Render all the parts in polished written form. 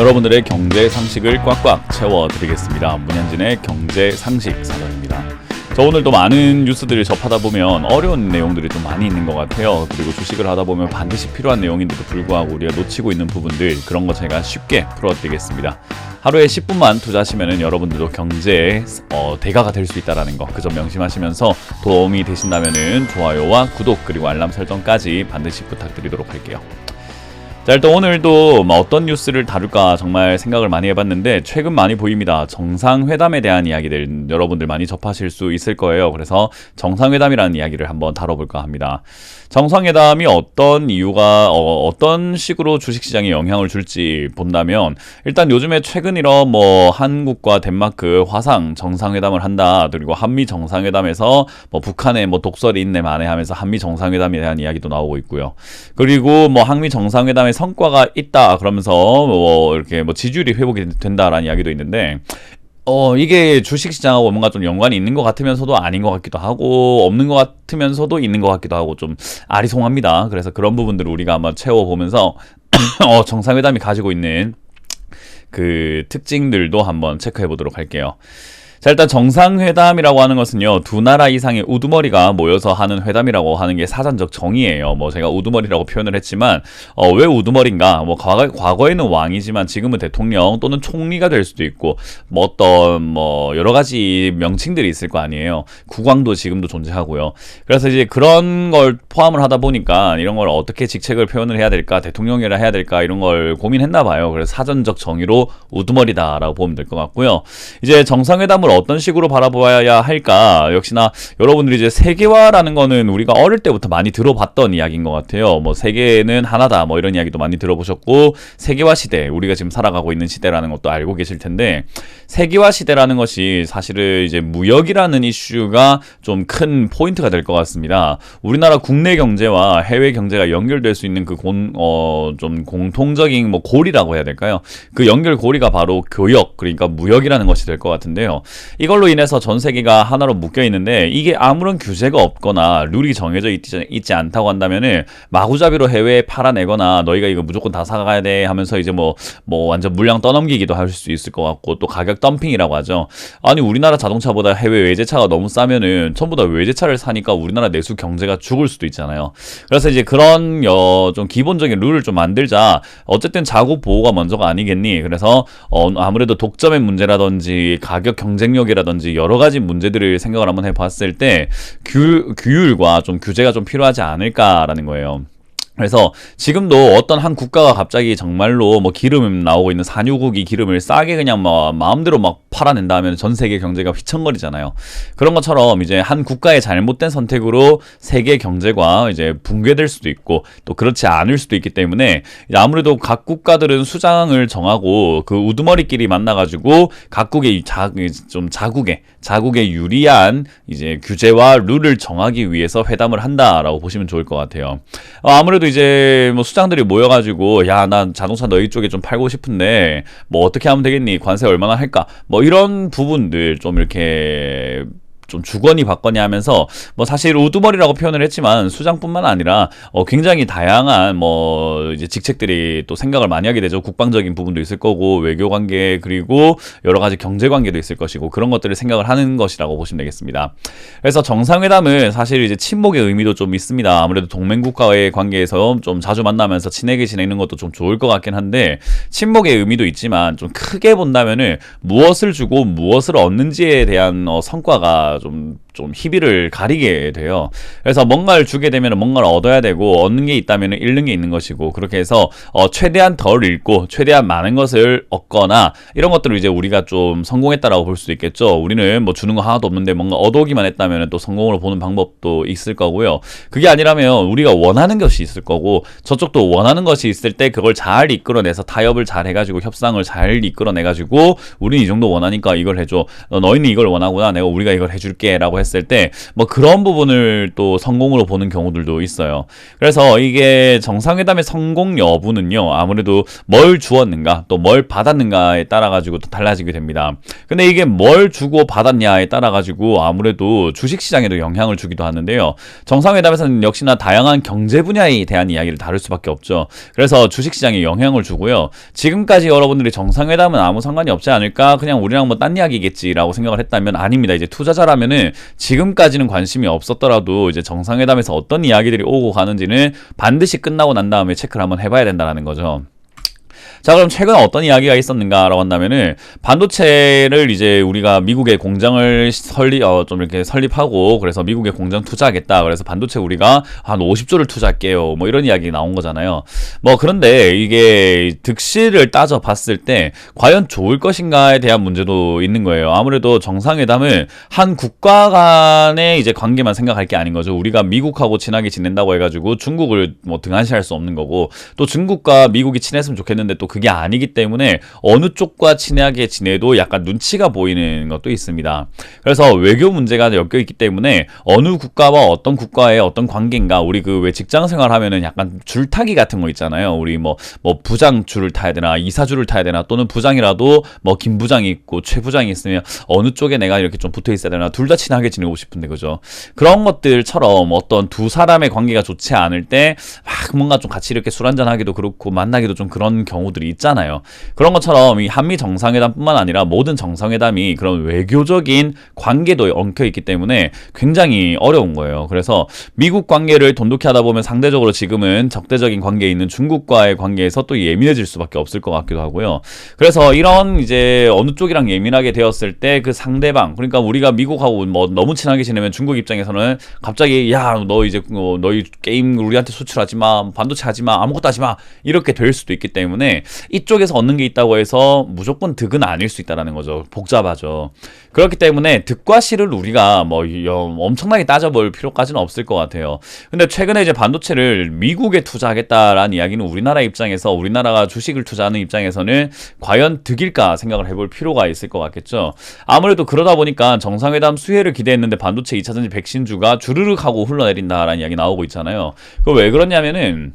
여러분들의 경제 상식을 꽉꽉 채워드리겠습니다. 문현진의 경제 상식 사전입니다. 저 오늘도 많은 뉴스들을 접하다 보면 어려운 내용들이 좀 많이 있는 것 같아요. 그리고 주식을 하다 보면 반드시 필요한 내용인데도 불구하고 우리가 놓치고 있는 부분들, 그런 거 제가 쉽게 풀어드리겠습니다. 하루에 10분만 투자하시면 여러분들도 경제의 대가가 될 수 있다는 거, 그 점 명심하시면서 도움이 되신다면 좋아요와 구독 그리고 알람 설정까지 반드시 부탁드리도록 할게요. 자, 일단 오늘도 어떤 뉴스를 다룰까 정말 생각을 많이 해봤는데 최근 많이 보입니다. 정상회담에 대한 이야기들 여러분들 많이 접하실 수 있을 거예요. 그래서 정상회담이라는 이야기를 한번 다뤄볼까 합니다. 정상회담이 어떤 이유가 어떤 식으로 주식시장에 영향을 줄지 본다면, 일단 요즘에 최근 이런 한국과 덴마크 화상 정상회담을 한다, 그리고 한미 정상회담에서 북한에 독설이 있네 마네 하면서 한미 정상회담에 대한 이야기도 나오고 있고요. 그리고 한미 정상회담에 성과가 있다 그러면서 이렇게 지지율이 회복이 된다라는 이야기도 있는데, 이게 주식시장하고 뭔가 좀 연관이 있는 것 같으면서도 아닌 것 같기도 하고, 없는 것 같으면서도 있는 것 같기도 하고, 좀 아리송합니다. 그래서 그런 부분들을 우리가 한번 채워보면서 정상회담이 가지고 있는 그 특징들도 한번 체크해 보도록 할게요. 자, 일단 정상회담이라고 하는 것은요, 두 나라 이상의 우두머리가 모여서 하는 회담이라고 하는 게 사전적 정의예요. 제가 우두머리라고 표현을 했지만 왜 우두머리인가? 과거에는 왕이지만 지금은 대통령 또는 총리가 될 수도 있고 어떤 여러 가지 명칭들이 있을 거 아니에요. 국왕도 지금도 존재하고요. 그래서 이제 그런 걸 포함을 하다 보니까 이런 걸 어떻게 직책을 표현을 해야 될까, 대통령이라 해야 될까, 이런 걸 고민했나 봐요. 그래서 사전적 정의로 우두머리다라고 보면 될 것 같고요. 이제 정상회담을 어떤 식으로 바라봐야 할까? 역시나 여러분들이 이제 세계화라는 거는 우리가 어릴 때부터 많이 들어봤던 이야기인 것 같아요. 세계는 하나다 이런 이야기도 많이 들어보셨고, 세계화 시대, 우리가 지금 살아가고 있는 시대라는 것도 알고 계실 텐데, 세계화 시대라는 것이 사실은 이제 무역이라는 이슈가 좀 큰 포인트가 될 것 같습니다. 우리나라 국내 경제와 해외 경제가 연결될 수 있는 그 좀 공통적인 고리라고 해야 될까요? 그 연결 고리가 바로 교역, 그러니까 무역이라는 것이 될 것 같은데요. 이걸로 인해서 전 세계가 하나로 묶여 있는데, 이게 아무런 규제가 없거나 룰이 정해져 있지 않다고 한다면은 마구잡이로 해외에 팔아내거나 너희가 이거 무조건 다 사가야 돼 하면서 이제 완전 물량 떠넘기기도 할 수 있을 것 같고, 또 가격 덤핑이라고 하죠. 아니, 우리나라 자동차보다 해외 외제차가 너무 싸면은 전부 다 외제차를 사니까 우리나라 내수 경제가 죽을 수도 있잖아요. 그래서 이제 그런 좀 기본적인 룰을 좀 만들자. 어쨌든 자국 보호가 먼저가 아니겠니? 그래서 아무래도 독점의 문제라든지 가격 경쟁력이라든지 여러 가지 문제들을 생각을 한번 해봤을 때 규율과 좀 규제가 좀 필요하지 않을까라는 거예요. 그래서 지금도 어떤 한 국가가 갑자기 정말로 기름 나오고 있는 산유국이 기름을 싸게 그냥 마음대로 팔아낸다 하면 전 세계 경제가 휘청거리잖아요. 그런 것처럼 이제 한 국가의 잘못된 선택으로 세계 경제가 이제 붕괴될 수도 있고, 또 그렇지 않을 수도 있기 때문에 아무래도 각 국가들은 수장을 정하고 그 우두머리끼리 만나가지고 각국의 자국에 유리한 이제 규제와 룰을 정하기 위해서 회담을 한다라고 보시면 좋을 것 같아요. 아무래도 이제 수장들이 모여가지고, 야, 난 자동차 너희 쪽에 좀 팔고 싶은데 어떻게 하면 되겠니? 관세 얼마나 할까? 이런 부분들 좀 이렇게 좀 주거니 받거니 하면서 사실 우두머리라고 표현을 했지만 수장뿐만 아니라 굉장히 다양한 이제 직책들이 또 생각을 많이 하게 되죠. 국방적인 부분도 있을 거고, 외교 관계, 그리고 여러 가지 경제 관계도 있을 것이고, 그런 것들을 생각을 하는 것이라고 보시면 되겠습니다. 그래서 정상회담은 사실 이제 친목의 의미도 좀 있습니다. 아무래도 동맹국가의 관계에서 좀 자주 만나면서 친하게 지내는 것도 좀 좋을 것 같긴 한데, 친목의 의미도 있지만 좀 크게 본다면은 무엇을 주고 무엇을 얻는지에 대한 성과가 좀 희비를 가리게 돼요. 그래서 뭔가를 주게 되면 뭔가를 얻어야 되고, 얻는 게 있다면 잃는 게 있는 것이고, 그렇게 해서 최대한 덜 잃고 최대한 많은 것을 얻거나, 이런 것들을 이제 우리가 좀 성공했다라고 볼 수도 있겠죠. 우리는 주는 거 하나도 없는데 뭔가 얻어오기만 했다면 또 성공으로 보는 방법도 있을 거고요. 그게 아니라면 우리가 원하는 것이 있을 거고, 저쪽도 원하는 것이 있을 때 그걸 잘 이끌어내서 타협을 잘 해가지고 협상을 잘 이끌어내가지고, 우리는 이 정도 원하니까 이걸 해줘, 너희는 이걸 원하구나, 우리가 이걸 해줄게 라고 했을 때 뭐 그런 부분을 또 성공으로 보는 경우들도 있어요. 그래서 이게 정상회담의 성공 여부는요, 아무래도 뭘 주었는가 또 뭘 받았는가에 따라 가지고 또 달라지게 됩니다. 근데 이게 뭘 주고 받았냐에 따라 가지고 아무래도 주식시장에도 영향을 주기도 하는데요. 정상회담에서는 역시나 다양한 경제 분야에 대한 이야기를 다룰 수밖에 없죠. 그래서 주식시장에 영향을 주고요. 지금까지 여러분들이 정상회담은 아무 상관이 없지 않을까, 그냥 우리랑 뭐 딴 이야기겠지라고 생각을 했다면 아닙니다. 이제 투자자라면은 지금까지는 관심이 없었더라도 이제 정상회담에서 어떤 이야기들이 오고 가는지는 반드시 끝나고 난 다음에 체크를 한번 해봐야 된다는 거죠. 자, 그럼 최근에 어떤 이야기가 있었는가라고 한다면은 반도체를 이제 우리가 미국의 공장을 좀 이렇게 설립하고, 그래서 미국에 공장 투자하겠다. 그래서 반도체 우리가 한 50조를 투자할게요. 뭐 이런 이야기 나온 거잖아요. 뭐 그런데 이게 득실을 따져봤을 때 과연 좋을 것인가에 대한 문제도 있는 거예요. 아무래도 정상회담은 한 국가 간의 이제 관계만 생각할 게 아닌 거죠. 우리가 미국하고 친하게 지낸다고 해가지고 중국을 뭐 등한시할 수 없는 거고, 또 중국과 미국이 친했으면 좋겠는데 또 그게 아니기 때문에 어느 쪽과 친하게 지내도 약간 눈치가 보이는 것도 있습니다. 그래서 외교 문제가 엮여 있기 때문에 어느 국가와 어떤 국가의 어떤 관계인가, 우리 그 왜 직장 생활하면은 약간 줄타기 같은 거 있잖아요. 우리 뭐 부장 줄을 타야 되나 이사 줄을 타야 되나, 또는 부장이라도 뭐 김 부장이 있고 최 부장이 있으면 어느 쪽에 내가 이렇게 좀 붙어 있어야 되나, 둘 다 친하게 지내고 싶은데, 그죠? 그런 것들처럼 어떤 두 사람의 관계가 좋지 않을 때 막 뭔가 좀 같이 이렇게 술 한잔 하기도 그렇고 만나기도 좀 그런 경우들이 있잖아요. 그런 것처럼 이 한미 정상회담뿐만 아니라 모든 정상회담이 그런 외교적인 관계도 엉켜 있기 때문에 굉장히 어려운 거예요. 그래서 미국 관계를 돈독히 하다 보면 상대적으로 지금은 적대적인 관계에 있는 중국과의 관계에서 또 예민해질 수밖에 없을 것 같기도 하고요. 그래서 이런 이제 어느 쪽이랑 예민하게 되었을 때 그 상대방, 그러니까 우리가 미국하고 뭐 너무 친하게 지내면 중국 입장에서는 갑자기 야, 너 이제 너희 게임 우리한테 수출하지 마, 반도체 하지 마, 아무것도 하지 마, 이렇게 될 수도 있기 때문에 이쪽에서 얻는 게 있다고 해서 무조건 득은 아닐 수 있다는 거죠. 복잡하죠. 그렇기 때문에 득과 실을 우리가 뭐 엄청나게 따져볼 필요까지는 없을 것 같아요. 근데 최근에 이제 반도체를 미국에 투자하겠다라는 이야기는 우리나라 입장에서, 우리나라가 주식을 투자하는 입장에서는 과연 득일까 생각을 해볼 필요가 있을 것 같겠죠. 아무래도 그러다 보니까 정상회담 수혜를 기대했는데 반도체 2차전지 백신주가 주르륵 하고 흘러내린다라는 이야기 나오고 있잖아요. 그거 왜 그러냐면은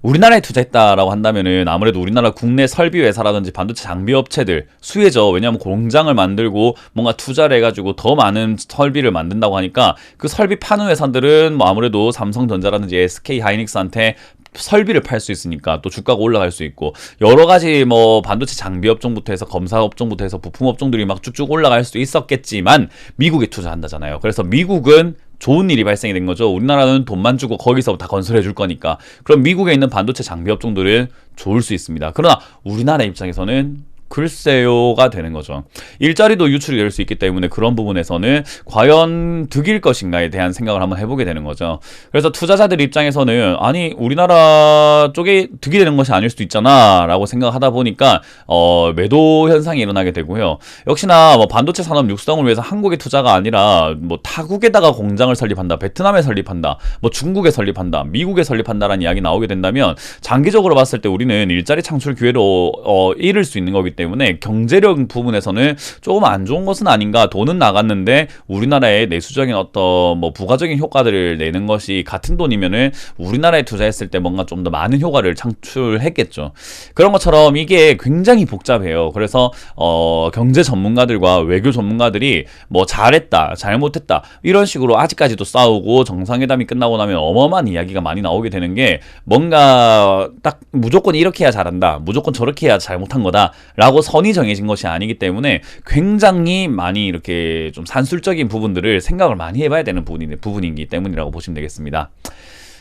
우리나라에 투자했다라고 한다면은 아무래도 우리나라 국내 설비 회사라든지 반도체 장비 업체들 수혜죠. 왜냐하면 공장을 만들고 뭔가 투자를 해가지고 더 많은 설비를 만든다고 하니까 그 설비 파는 회사들은 뭐 아무래도 삼성전자라든지 SK 하이닉스한테 설비를 팔 수 있으니까 또 주가가 올라갈 수 있고, 여러 가지 뭐 반도체 장비 업종부터 해서 검사 업종부터 해서 부품 업종들이 막 쭉쭉 올라갈 수도 있었겠지만 미국에 투자한다잖아요. 그래서 미국은 좋은 일이 발생이 된 거죠. 우리나라는 돈만 주고 거기서 다 건설해 줄 거니까. 그럼 미국에 있는 반도체 장비 업종들은 좋을 수 있습니다. 그러나 우리나라 입장에서는 글쎄요가 되는 거죠. 일자리도 유출이 될 수 있기 때문에 그런 부분에서는 과연 득일 것인가에 대한 생각을 한번 해보게 되는 거죠. 그래서 투자자들 입장에서는 아니 우리나라 쪽에 득이 되는 것이 아닐 수도 있잖아 라고 생각하다 보니까 매도 현상이 일어나게 되고요. 역시나 뭐 반도체 산업 육성을 위해서 한국의 투자가 아니라 뭐 타국에다가 공장을 설립한다, 베트남에 설립한다, 뭐 중국에 설립한다, 미국에 설립한다라는 이야기 나오게 된다면 장기적으로 봤을 때 우리는 일자리 창출 기회로 잃을 수 있는 거기 때문에 경제력 부분에서는 조금 안 좋은 것은 아닌가. 돈은 나갔는데 우리나라의 내수적인 어떤 뭐 부가적인 효과들을 내는 것이 같은 돈이면은 우리나라에 투자했을 때 뭔가 좀 더 많은 효과를 창출했겠죠. 그런 것처럼 이게 굉장히 복잡해요. 그래서 경제 전문가들과 외교 전문가들이 뭐 잘했다, 잘못했다 이런 식으로 아직까지도 싸우고, 정상회담이 끝나고 나면 어마어마한 이야기가 많이 나오게 되는 게 뭔가 딱 무조건 이렇게 해야 잘한다, 무조건 저렇게 해야 잘못한 거다 라고 선이 정해진 것이 아니기 때문에 굉장히 많이 이렇게 좀 산술적인 부분들을 생각을 많이 해봐야 되는 부분이기 때문이라고 보시면 되겠습니다.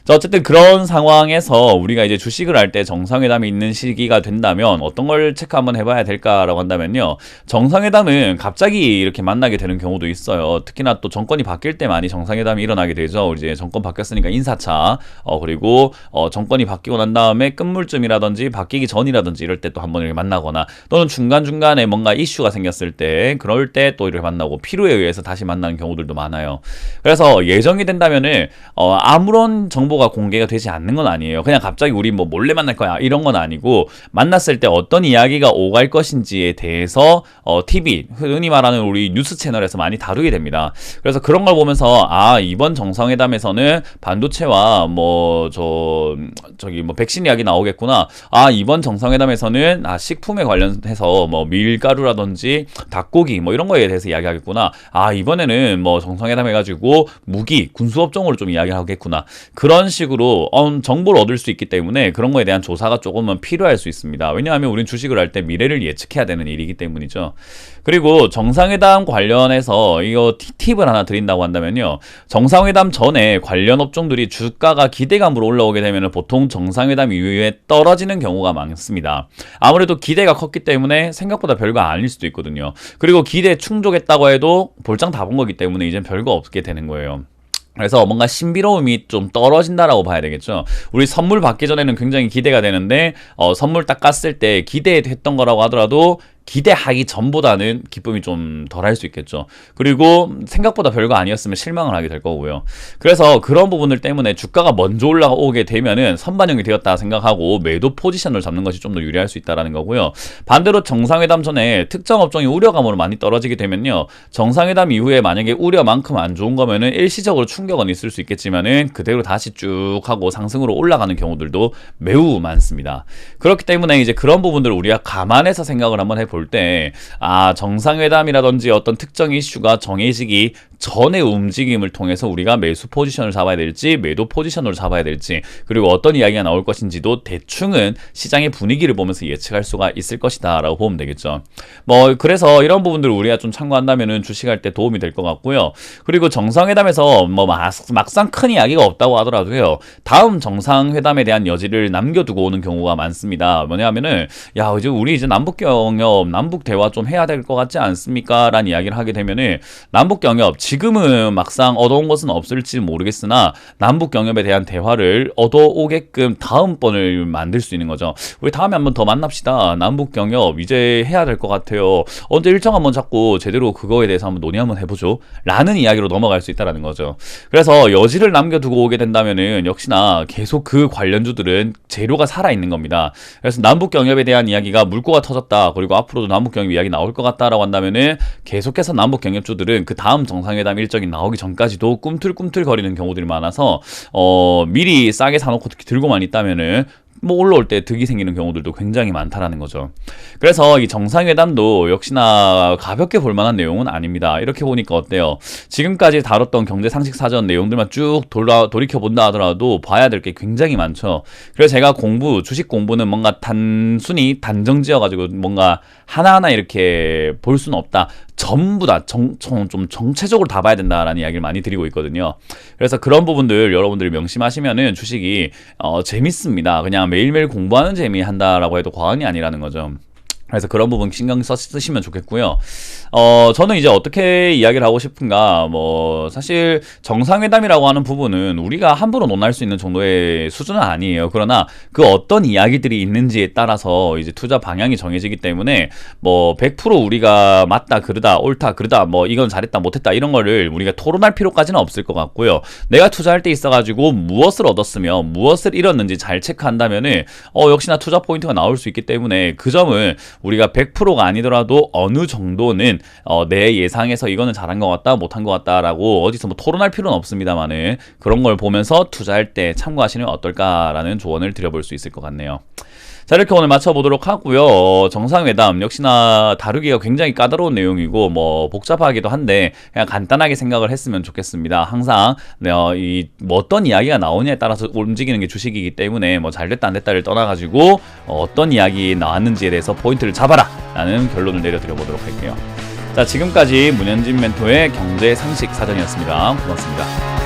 자, 어쨌든 그런 상황에서 우리가 이제 주식을 할 때 정상회담이 있는 시기가 된다면 어떤 걸 체크 한번 해봐야 될까라고 한다면요, 정상회담은 갑자기 이렇게 만나게 되는 경우도 있어요. 특히나 또 정권이 바뀔 때 많이 정상회담이 일어나게 되죠. 이제 정권 바뀌었으니까 인사차, 그리고 정권이 바뀌고 난 다음에 끝물쯤이라든지 바뀌기 전이라든지 이럴 때 또 한번 이렇게 만나거나, 또는 중간중간에 뭔가 이슈가 생겼을 때, 그럴 때 또 이렇게 만나고 필요에 의해서 다시 만나는 경우들도 많아요. 그래서 예정이 된다면은 아무런 정보가 장소가 공개가 되지 않는 건 아니에요. 그냥 갑자기 우리 뭐 몰래 만날 거야 이런 건 아니고, 만났을 때 어떤 이야기가 오갈 것인지에 대해서 TV, 흔히 말하는 우리 뉴스 채널에서 많이 다루게 됩니다. 그래서 그런 걸 보면서 이번 정상회담에서는 반도체와 저기 백신 이야기 나오겠구나. 이번 정상회담에서는 식품에 관련해서 뭐 밀가루라든지 닭고기 뭐 이런 거에 대해서 이야기하겠구나. 이번에는 뭐 정상회담 해가지고 무기, 군수업종으로 좀 이야기를 하겠구나. 그런 식으로 정보를 얻을 수 있기 때문에 그런 거에 대한 조사가 조금은 필요할 수 있습니다. 왜냐하면 우린 주식을 할 때 미래를 예측해야 되는 일이기 때문이죠. 그리고 정상회담 관련해서 이거 팁을 하나 드린다고 한다면요. 정상회담 전에 관련 업종들이 주가가 기대감으로 올라오게 되면 보통 정상회담 이후에 떨어지는 경우가 많습니다. 아무래도 기대가 컸기 때문에 생각보다 별거 아닐 수도 있거든요. 그리고 기대에 충족했다고 해도 볼장 다 본 거기 때문에 이젠 별거 없게 되는 거예요. 그래서 뭔가 신비로움이 좀 떨어진다라고 봐야 되겠죠. 우리 선물 받기 전에는 굉장히 기대가 되는데 선물 딱 깠을 때 기대했던 거라고 하더라도 기대하기 전보다는 기쁨이 좀 덜할 수 있겠죠. 그리고 생각보다 별거 아니었으면 실망을 하게 될 거고요. 그래서 그런 부분들 때문에 주가가 먼저 올라오게 되면은 선반영이 되었다 생각하고 매도 포지션을 잡는 것이 좀 더 유리할 수 있다라는 거고요. 반대로 정상회담 전에 특정 업종이 우려감으로 많이 떨어지게 되면요. 정상회담 이후에 만약에 우려만큼 안 좋은 거면은 일시적으로 충격은 있을 수 있겠지만은 그대로 다시 쭉 하고 상승으로 올라가는 경우들도 매우 많습니다. 그렇기 때문에 이제 그런 부분들을 우리가 감안해서 생각을 한번 해볼 때 정상회담이라든지 어떤 특정 이슈가 정해지기 전의 움직임을 통해서 우리가 매수 포지션을 잡아야 될지 매도 포지션으로 잡아야 될지, 그리고 어떤 이야기가 나올 것인지도 대충은 시장의 분위기를 보면서 예측할 수가 있을 것이다 라고 보면 되겠죠. 그래서 이런 부분들을 우리가 좀 참고한다면 주식할 때 도움이 될 것 같고요. 그리고 정상회담에서 막상 큰 이야기가 없다고 하더라도요, 다음 정상회담에 대한 여지를 남겨두고 오는 경우가 많습니다. 뭐냐면은 우리 이제 남북 경협, 남북 대화 좀 해야 될 것 같지 않습니까? 라는 이야기를 하게 되면은 남북 경협 지금은 막상 얻어온 것은 없을지 모르겠으나 남북 경협에 대한 대화를 얻어오게끔 다음번을 만들 수 있는 거죠. 우리 다음에 한번 더 만납시다. 남북 경협 이제 해야 될 것 같아요. 언제 일정 한번 잡고 제대로 그거에 대해서 한번 논의 한번 해보죠. 라는 이야기로 넘어갈 수 있다는 거죠. 그래서 여지를 남겨두고 오게 된다면은 역시나 계속 그 관련주들은 재료가 살아있는 겁니다. 그래서 남북 경협에 대한 이야기가 물꼬가 터졌다. 그리고 앞으로도 남북 경협 이야기 나올 것 같다라고 한다면은 계속해서 남북 경협주들은 그 다음 정상회담 일정이 나오기 전까지도 꿈틀꿈틀 거리는 경우들이 많아서 미리 싸게 사놓고 들고만 있다면은 올라올 때 득이 생기는 경우들도 굉장히 많다라는 거죠. 그래서 이 정상회담도 역시나 가볍게 볼 만한 내용은 아닙니다. 이렇게 보니까 어때요? 지금까지 다뤘던 경제상식사전 내용들만 쭉 돌이켜본다 하더라도 봐야 될 게 굉장히 많죠. 그래서 제가 주식 공부는 뭔가 단순히 단정지어가지고 뭔가 하나하나 이렇게 볼 수는 없다. 전부 다 좀 정체적으로 다 봐야 된다라는 이야기를 많이 드리고 있거든요. 그래서 그런 부분들 여러분들이 명심하시면은 주식이 재밌습니다. 그냥 매일매일 공부하는 재미 한다라고 해도 과언이 아니라는 거죠. 그래서 그런 부분 신경 쓰시면 좋겠고요. 저는 이제 어떻게 이야기를 하고 싶은가, 사실 정상회담이라고 하는 부분은 우리가 함부로 논할 수 있는 정도의 수준은 아니에요. 그러나 그 어떤 이야기들이 있는지에 따라서 이제 투자 방향이 정해지기 때문에 100% 우리가 맞다, 그러다, 옳다, 그러다, 이건 잘했다, 못했다 이런 거를 우리가 토론할 필요까지는 없을 것 같고요. 내가 투자할 때 있어가지고 무엇을 얻었으며 무엇을 잃었는지 잘 체크한다면은 역시나 투자 포인트가 나올 수 있기 때문에 그 점은 우리가 100%가 아니더라도 어느 정도는 내 예상에서 이거는 잘한 것 같다, 못한 것 같다라고 어디서 토론할 필요는 없습니다만은 그런 걸 보면서 투자할 때 참고하시면 어떨까라는 조언을 드려볼 수 있을 것 같네요. 자, 이렇게 오늘 마쳐보도록 하고요. 정상회담 역시나 다루기가 굉장히 까다로운 내용이고 복잡하기도 한데 그냥 간단하게 생각을 했으면 좋겠습니다. 항상 어떤 이야기가 나오냐에 따라서 움직이는 게 주식이기 때문에 잘됐다 안 됐다를 떠나가지고 어떤 이야기 나왔는지에 대해서 포인트를 잡아라 라는 결론을 내려드려보도록 할게요. 자, 지금까지 문현진 멘토의 경제 상식 사전이었습니다. 고맙습니다.